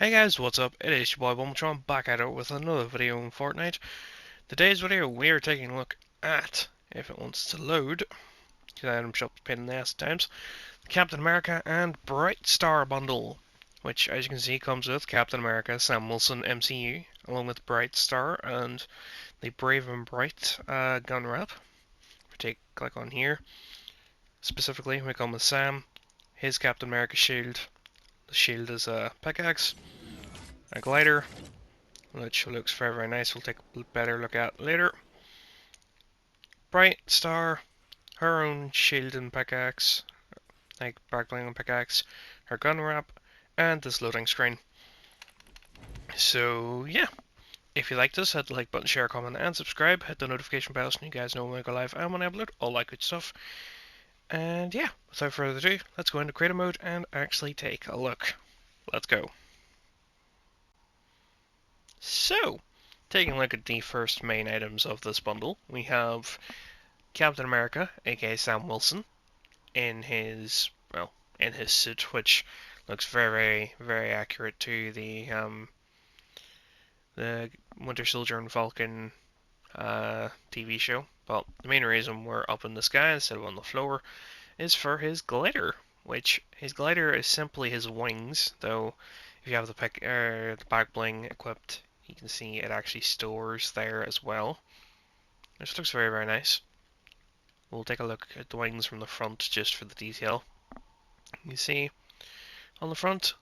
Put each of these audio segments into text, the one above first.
Hey guys, what's up? It is your boy Bumbletron back at it with another video on Fortnite. Today's video we are taking a look at, if it wants to load, because item shop's pain in the ass at times, the Captain America and Britestar bundle, which as you can see comes with Captain America, Sam Wilson, MCU, along with Britestar and the Brave and Bright gun wrap. If we click on here, specifically we come with Sam, his Captain America shield. The shield is a pickaxe, a glider, which looks very, very nice. We'll take a better look at later. Bright Star, her own shield and pickaxe, like back bling and pickaxe, her gun wrap, and this loading screen. So yeah, if you like this, hit the like button, share, comment, and subscribe. Hit the notification bell so you guys know when I go live and when I upload, all that good stuff. And yeah, without further ado, let's go into creative mode and actually take a look. Let's go. So, taking a look at the first main items of this bundle, we have Captain America, aka Sam Wilson, in his suit, which looks very, very accurate to the Winter Soldier and Falcon TV show. But the main reason we're up in the sky instead of on the floor is for his glider, which his glider is simply his wings. Though if you have the back bling equipped, you can see it actually stores there as well. This looks very, very nice. We'll take a look at the wings from the front just for the detail. You see on the front,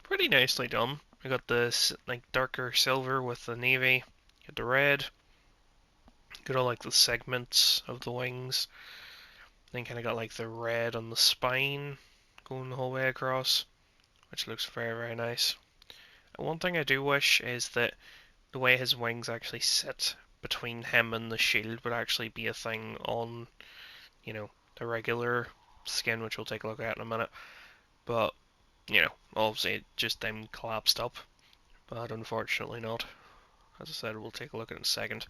pretty nicely done. We got this like darker silver with the navy, got the red, got all like the segments of the wings. Then kind of got like the red on the spine going the whole way across, which looks very, very nice. And one thing I do wish is that the way his wings actually sit between him and the shield would actually be a thing on, the regular skin, which we'll take a look at in a minute. But, obviously it just then collapsed up. But unfortunately not. As I said, we'll take a look at it in a second.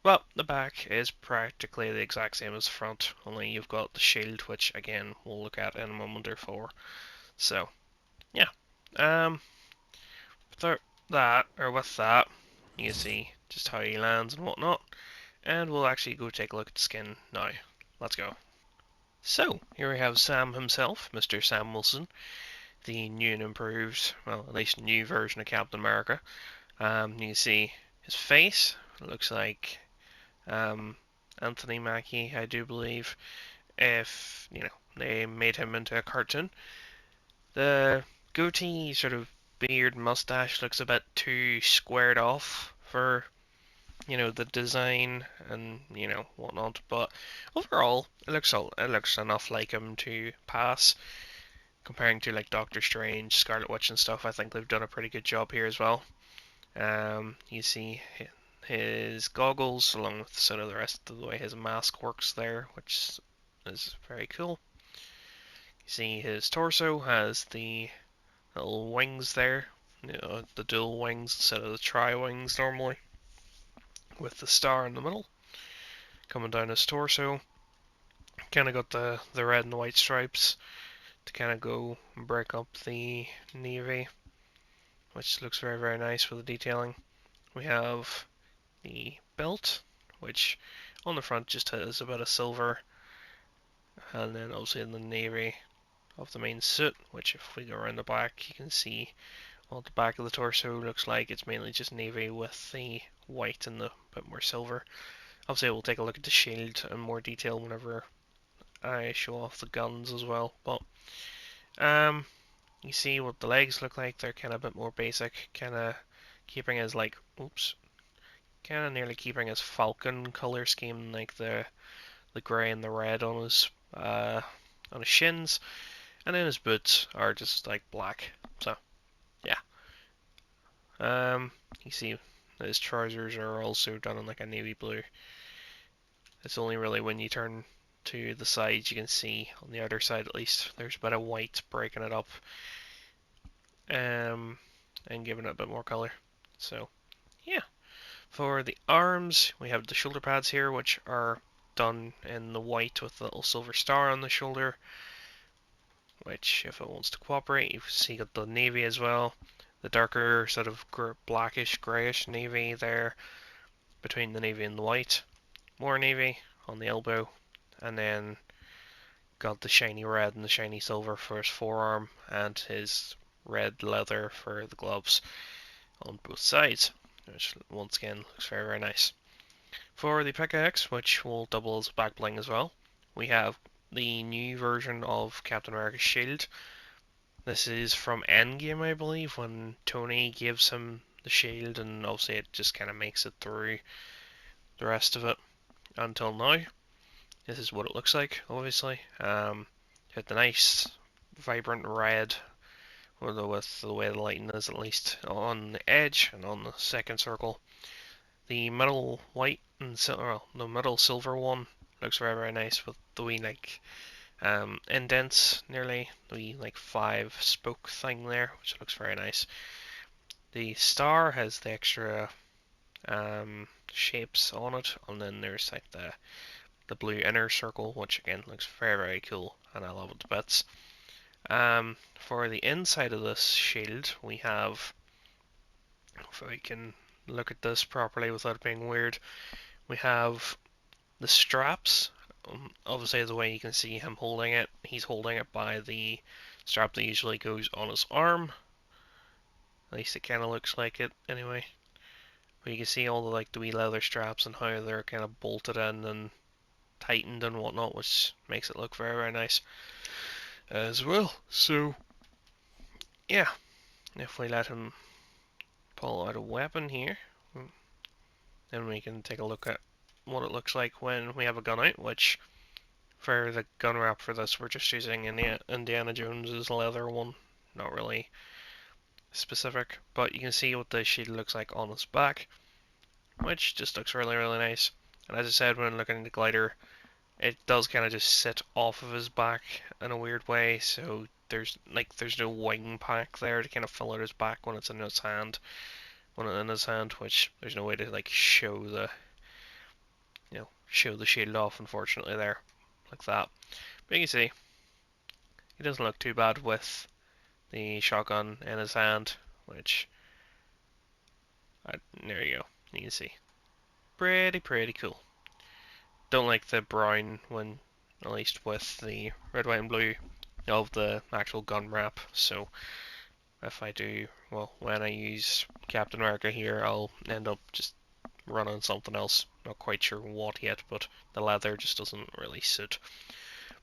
Well, the back is practically the exact same as the front, only you've got the shield, which again we'll look at in a moment or four. So, yeah. Without with that, you can see just how he lands and whatnot. And we'll actually go take a look at the skin now. Let's go. So, here we have Sam himself, Mr. Sam Wilson, the new and improved, well, at least new version of Captain America. You can see his face, it looks like Anthony Mackie, I do believe, if, they made him into a cartoon. The goatee, sort of beard mustache looks a bit too squared off for, the design and, whatnot, but overall, it looks enough like him to pass. Comparing to like Doctor Strange, Scarlet Witch and stuff, I think they've done a pretty good job here as well. You see his goggles along with sort of the rest of the way his mask works there, which is very cool. You see his torso has the little wings there, the dual wings instead of the tri-wings normally, with the star in the middle coming down his torso. Kind of got the red and the white stripes to kind of go and break up the navy, which looks very, very nice with the detailing. We have the belt, which on the front just has a bit of silver, and then obviously in the navy of the main suit, which if we go around the back you can see what the back of the torso looks like. It's mainly just navy with the white and the bit more silver. Obviously we'll take a look at the shield in more detail whenever I show off the guns as well, but you see what the legs look like. They're kind of a bit more basic, kind of keeping his like, kind of nearly keeping his falcon color scheme, like the grey and the red on his shins, and then his boots are just like black. So yeah, you see his trousers are also done in like a navy blue. It's only really when you turn to the sides you can see on the outer side at least there's a bit of white breaking it up, and giving it a bit more color. So yeah. For the arms, we have the shoulder pads here, which are done in the white with the little silver star on the shoulder. which if it wants to cooperate, you see got the navy as well. The darker sort of blackish greyish navy there between the navy and the white. More navy on the elbow, and then got the shiny red and the shiny silver for his forearm, and his red leather for the gloves on both sides, which once again looks very, very nice. For the pickaxe, which will double as back bling as well, we have the new version of Captain America's shield. This is from Endgame, I believe, when Tony gives him the shield, and obviously it just kind of makes it through the rest of it until now. This is what it looks like, obviously. Had the nice, vibrant red, with the way the lighting is, at least on the edge and on the second circle. The middle white and silver, the middle silver one looks very, very nice with the wee indents nearly, the wee 5 spoke thing there, which looks very nice. The star has the extra shapes on it, and then there's the blue inner circle, which again looks very, very cool, and I love it to bits. For the inside of this shield, we have, if we can look at this properly without being weird, we have the straps. Obviously, the way you can see him holding it, he's holding it by the strap that usually goes on his arm. At least it kind of looks like it, anyway. But you can see all the wee leather straps and how they're kind of bolted in and tightened and whatnot, which makes it look very, very nice as well. So, yeah, if we let him pull out a weapon here, then we can take a look at what it looks like when we have a gun out, which for the gun wrap for this, we're just using Indiana Jones's leather one. Not really specific, but you can see what the shield looks like on his back, which just looks really, really nice. And as I said, when looking at the glider, it does kind of just sit off of his back in a weird way, so there's no wing pack there to kind of fill out his back when it's in his hand, which there's no way to show the shield off, unfortunately, there like that. But you can see he doesn't look too bad with the shotgun in his hand, which there you go. You can see pretty cool. Don't like the brown one, at least with the red, white, and blue of the actual gun wrap. So if I do, well, when I use Captain America here, I'll end up just running something else. Not quite sure what yet, but the leather just doesn't really suit.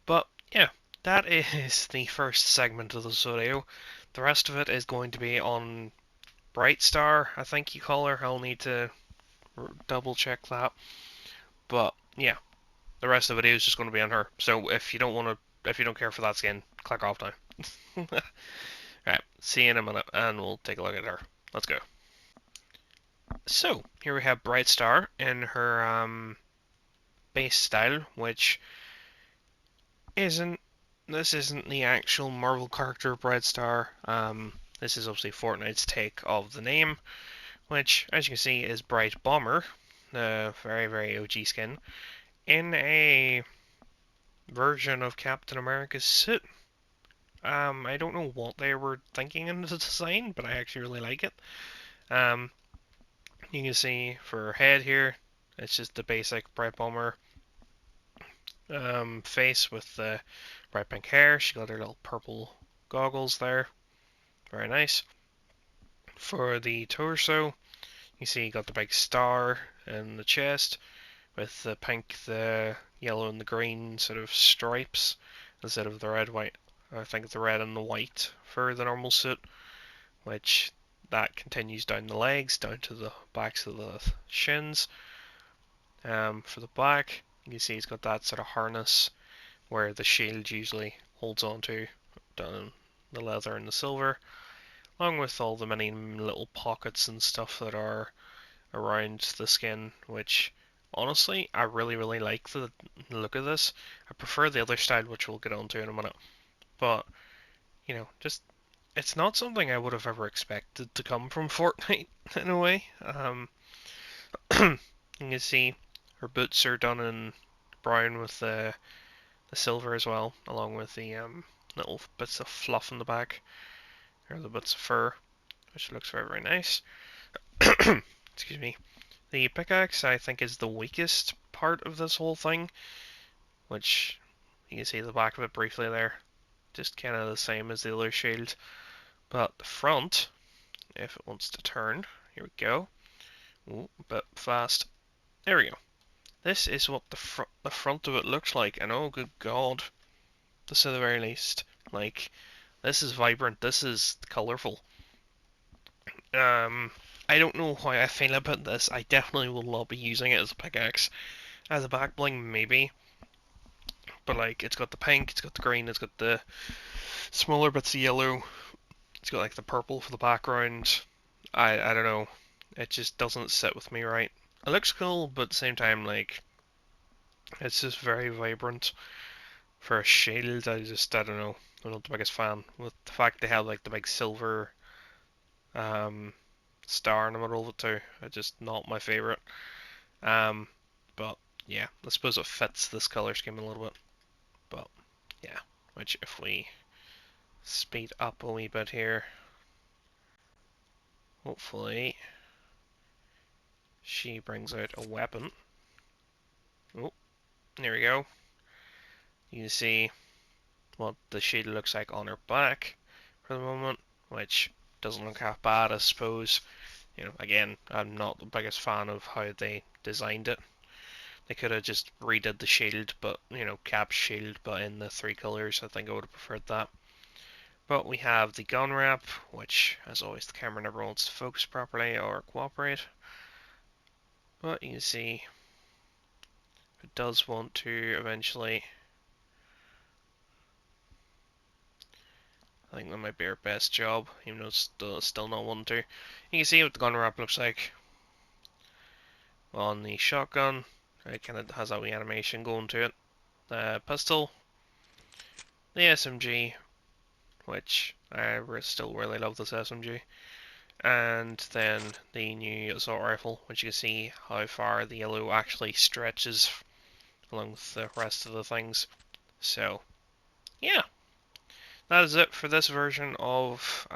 But yeah, that is the first segment of this video. The rest of it is going to be on Britestar, I think you call her. I'll need to double check that. But yeah, the rest of the video is just going to be on her. So if you don't care for that skin, click off now. Alright, see you in a minute, and we'll take a look at her. Let's go. So, here we have Britestar in her base style, which this isn't the actual Marvel character Britestar. This is obviously Fortnite's take of the name, which, as you can see, is Bright Bomber, the very, very OG skin, in a version of Captain America's suit. I don't know what they were thinking in the design, but I actually really like it. You can see for her head here, it's just the basic Bright Bomber face with the bright pink hair. She got her little purple goggles there. Very nice. For the torso, you see you got the big star in the chest with the pink, the yellow, and the green sort of stripes instead of the red, white. I think the red and the white for the normal suit, which that continues down the legs, down to the backs of the shins. For the back, you can see he's got that sort of harness where the shield usually holds onto down the leather and the silver, along with all the many little pockets and stuff that are around the skin, which honestly I really like the look of this. I prefer the other style, which we'll get onto in a minute, but just it's not something I would have ever expected to come from Fortnite in a way. You can see her boots are done in brown with the silver as well, along with the little bits of fluff in the back, or the bits of fur, which looks very, very nice. Excuse me. The pickaxe, I think, is the weakest part of this whole thing, which you can see the back of it briefly there. Just kind of the same as the other shield. But the front, if it wants to turn, here we go. Ooh, a bit fast. There we go. This is what the front of it looks like, and oh good god, to say the very least. Like, this is vibrant, this is colourful. I don't know how I feel about this. I definitely will not be using it as a pickaxe. As a back bling, maybe. But like, it's got the pink, it's got the green, it's got the smaller bits of yellow. It's got like the purple for the background. I don't know. It just doesn't sit with me right. It looks cool, but at the same time, like, it's just very vibrant. For a shield, I don't know. I'm not the biggest fan. With the fact they have like the big silver star in the middle of it too. It's just not my favorite. But yeah, I suppose it fits this color scheme a little bit. But yeah, which if we speed up a wee bit here, hopefully she brings out a weapon. Oh, there we go. You can see what the shield looks like on her back for the moment, which doesn't look half bad, I suppose. You know, again, I'm not the biggest fan of how they designed it. They could have just redid the shield, but, you know, cap shield, but in the 3 colors. I think I would have preferred that. But we have the gun wrap, which, as always, the camera never wants to focus properly or cooperate. But you can see it does want to eventually. I think that might be our best job, even though it's still not wanting to. You can see what the gun wrap looks like on the shotgun. It kind of has that wee animation going to it. The pistol, the SMG, which I still really love this SMG, and then the new assault rifle, which you can see how far the yellow actually stretches along with the rest of the things. So, yeah, that is it for this version of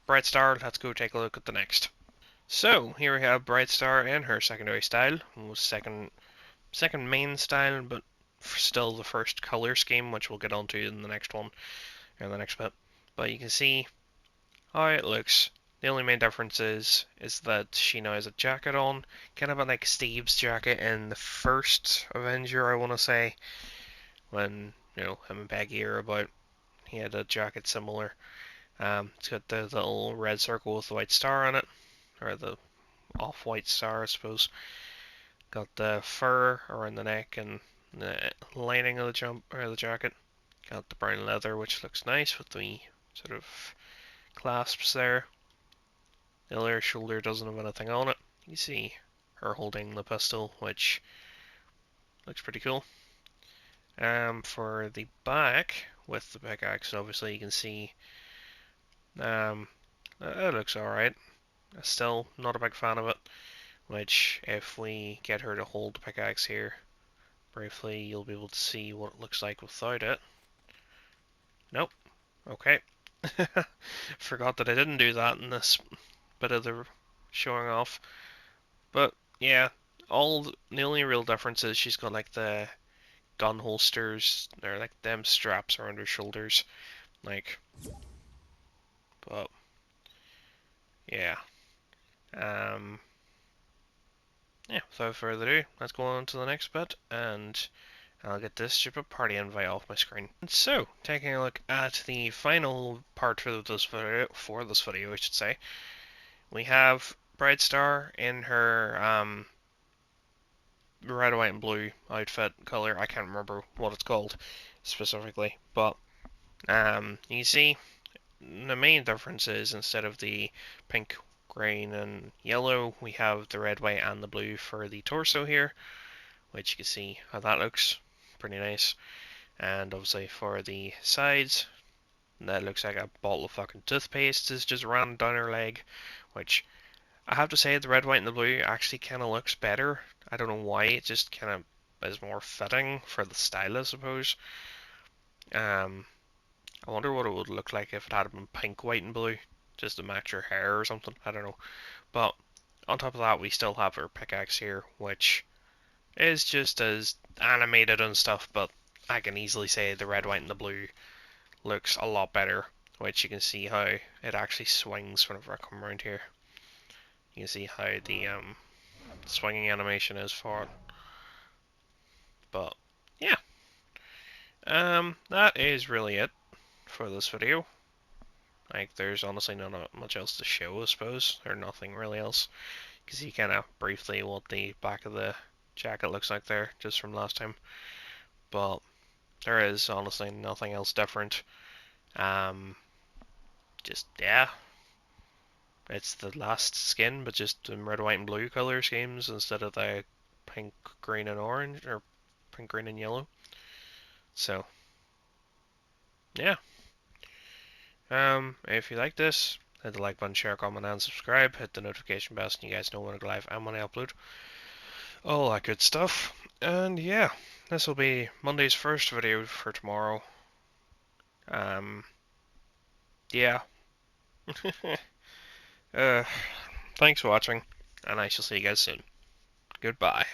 Britestar. Let's go take a look at the next. So here we have Britestar and her secondary style, second main style, but still the first color scheme, which we'll get onto in the next one, or the next bit. But you can see how it looks. The only main difference is that she now has a jacket on, kind of like Steve's jacket in the first Avenger, I want to say, when, you know, him and Peggy are about. He had a jacket similar. It's got the little red circle with the white star on it, or the off-white star, I suppose. Got the fur around the neck and the lining of the jacket. Got the brown leather, which looks nice with the sort of clasps there. The other shoulder doesn't have anything on it. You see her holding the pistol, which looks pretty cool. For the back, with the pickaxe, obviously you can see it looks alright. Still not a big fan of it, which if we get her to hold the pickaxe here briefly, you'll be able to see what it looks like without it. Nope. Okay. Forgot that I didn't do that in this bit of the showing off. But yeah, the only real difference is she's got like the gun holsters, or like them straps around her shoulders, like. But yeah, yeah. Without further ado, let's go on to the next bit, and I'll get this stupid party invite off my screen. And so, taking a look at the final part for this video, I should say, we have Britestar in her red, white, and blue outfit color. I can't remember what it's called specifically, but you see the main difference is instead of the pink, green, and yellow, we have the red, white, and the blue for the torso here, which you can see how that looks pretty nice. And obviously for the sides, that looks like a bottle of fucking toothpaste is just ran down her leg, which I have to say the red, white, and the blue actually kind of looks better. I don't know why, it just kind of is more fitting for the style, I suppose. I wonder what it would look like if it had been pink, white, and blue, just to match her hair or something. I don't know. But on top of that, we still have her pickaxe here, which is just as animated and stuff, but I can easily say the red, white, and the blue looks a lot better, which you can see how it actually swings whenever I come around here. You can see how the swinging animation is for it. But yeah, that is really it for this video. Like, there's honestly not much else to show, I suppose, or nothing really else. You can see kind of briefly what the back of the jacket looks like there, just from last time. But there is honestly nothing else different. Just yeah, it's the last skin, but just in red, white, and blue color schemes instead of the pink, green, and orange, or pink, green, and yellow. So yeah. If you like this, hit the like button, share, comment, and subscribe. Hit the notification bell so you guys know when I go live and when I upload. All that good stuff. And yeah, this will be Monday's first video for tomorrow. Um, yeah. uh, Thanks for watching, and I shall see you guys soon. Goodbye.